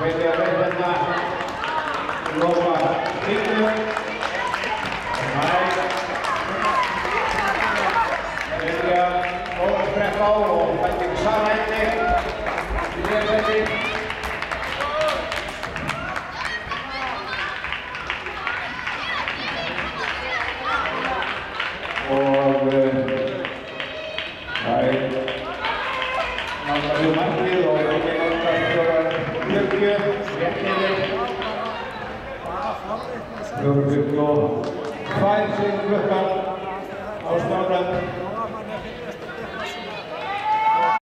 Vilja hérna lofa stíknu. Vilja góða sprett á og fætti Sara einnig í þriðja seti. Og það náttúrulega markið og ekki náttúrulega 40 réttiðir 4:42 sigur klukkan á Snorra